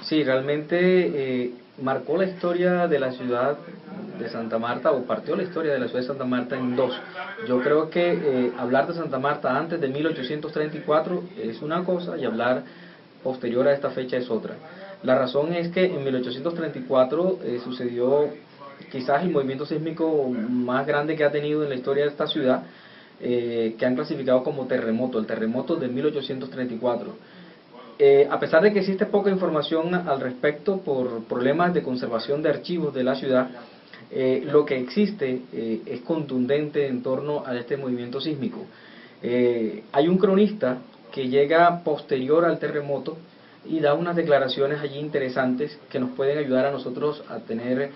Sí, realmente marcó la historia de la ciudad de Santa Marta, o partió la historia de la ciudad de Santa Marta en dos. Yo creo que hablar de Santa Marta antes de 1834 es una cosa y hablar posterior a esta fecha es otra. La razón es que en 1834 sucedió quizás el movimiento sísmico más grande que ha tenido en la historia de esta ciudad, que han clasificado como terremoto, el terremoto de 1834. A pesar de que existe poca información al respecto por problemas de conservación de archivos de la ciudad, lo que existe es contundente en torno a este movimiento sísmico. Hay un cronista que llega posterior al terremoto y da unas declaraciones allí interesantes que nos pueden ayudar a nosotros a tener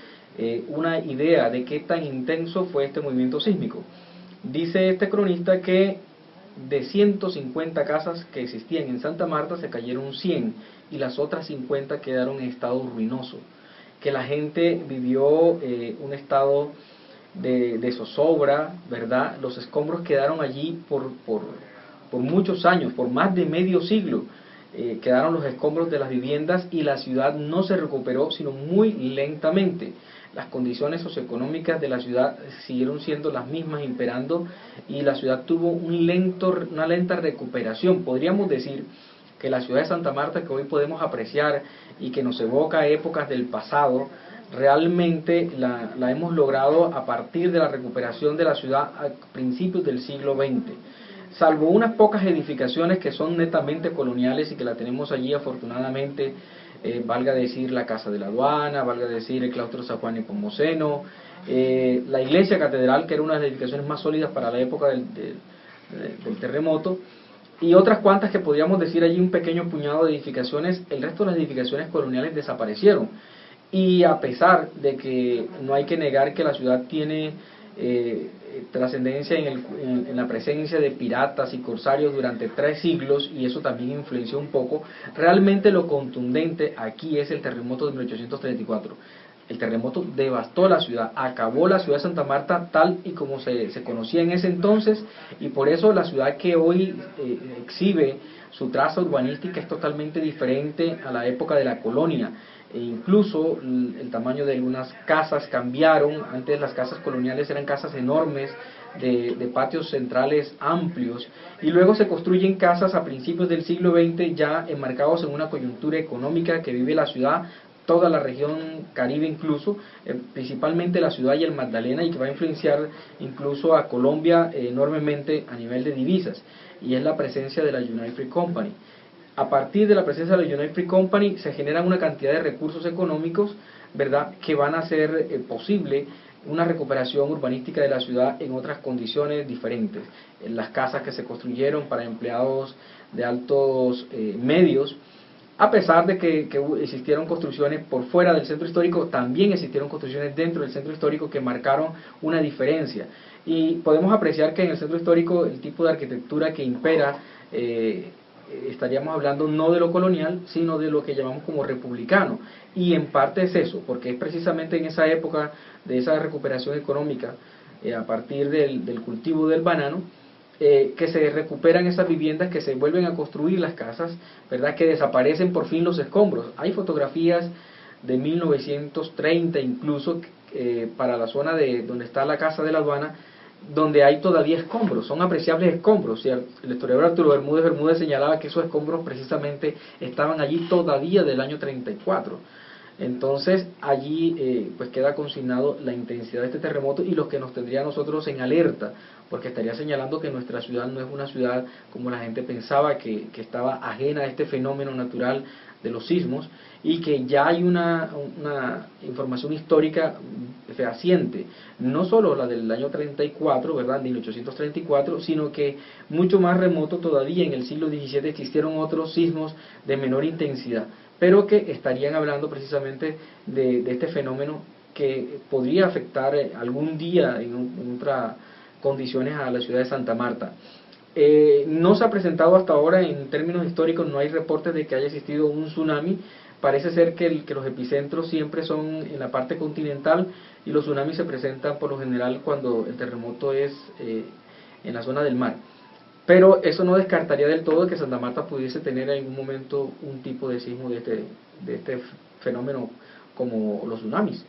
una idea de qué tan intenso fue este movimiento sísmico. Dice este cronista que de 150 casas que existían en Santa Marta se cayeron 100 y las otras 50 quedaron en estado ruinoso, que la gente vivió un estado de zozobra, ¿verdad? Los escombros quedaron allí por muchos años, por más de medio siglo. Quedaron los escombros de las viviendas y la ciudad no se recuperó sino muy lentamente. Las condiciones socioeconómicas de la ciudad siguieron siendo las mismas imperando y la ciudad tuvo una lenta recuperación. Podríamos decir que la ciudad de Santa Marta que hoy podemos apreciar y que nos evoca épocas del pasado, realmente la hemos logrado a partir de la recuperación de la ciudad a principios del siglo XX. Salvo unas pocas edificaciones que son netamente coloniales y que la tenemos allí afortunadamente, valga decir la Casa de la Aduana, valga decir el claustro San Juan Nepomuceno, la iglesia catedral, que era una de las edificaciones más sólidas para la época del terremoto, y otras cuantas que podríamos decir allí un pequeño puñado de edificaciones. El resto de las edificaciones coloniales desaparecieron. Y a pesar de que no hay que negar que la ciudad tiene trascendencia en la presencia de piratas y corsarios durante 3 siglos, y eso también influenció un poco, realmente lo contundente aquí es el terremoto de 1834. El terremoto devastó la ciudad, acabó la ciudad de Santa Marta tal y como se conocía en ese entonces, y por eso la ciudad que hoy exhibe su traza urbanística es totalmente diferente a la época de la colonia. E incluso el tamaño de algunas casas cambiaron. Antes las casas coloniales eran casas enormes, de patios centrales amplios, y luego se construyen casas a principios del siglo XX ya enmarcados en una coyuntura económica que vive la ciudad, toda la región Caribe incluso, principalmente la ciudad y el Magdalena, y que va a influenciar incluso a Colombia enormemente a nivel de divisas, y es la presencia de la United Fruit Company. A partir de la presencia de la United Fruit Company se generan una cantidad de recursos económicos, ¿verdad?, que van a hacer posible una recuperación urbanística de la ciudad en otras condiciones diferentes. En las casas que se construyeron para empleados de altos medios, a pesar de que existieron construcciones por fuera del centro histórico, también existieron construcciones dentro del centro histórico que marcaron una diferencia. Y podemos apreciar que en el centro histórico el tipo de arquitectura que impera, estaríamos hablando no de lo colonial, sino de lo que llamamos como republicano. Y en parte es eso, porque es precisamente en esa época de esa recuperación económica, a partir del cultivo del banano, que se recuperan esas viviendas, que se vuelven a construir las casas, ¿verdad?, que desaparecen por fin los escombros. Hay fotografías de 1930 incluso, para la zona de donde está la Casa de la Aduana, donde hay todavía escombros, son apreciables escombros. El historiador Arturo Bermúdez señalaba que esos escombros precisamente estaban allí todavía del año 34. Entonces allí pues queda consignado la intensidad de este terremoto y lo que nos tendría a nosotros en alerta, porque estaría señalando que nuestra ciudad no es una ciudad como la gente pensaba, que estaba ajena a este fenómeno natural de los sismos, y que ya hay una información histórica fehaciente, no solo la del año 34, ¿verdad?, 1834, sino que mucho más remoto todavía, en el siglo XVII existieron otros sismos de menor intensidad, pero que estarían hablando precisamente de este fenómeno que podría afectar algún día en otras condiciones a la ciudad de Santa Marta. No se ha presentado hasta ahora, en términos históricos, no hay reportes de que haya existido un tsunami. Parece ser que los epicentros siempre son en la parte continental, y los tsunamis se presentan por lo general cuando el terremoto es en la zona del mar. Pero eso no descartaría del todo que Santa Marta pudiese tener en algún momento un tipo de sismo de este fenómeno como los tsunamis.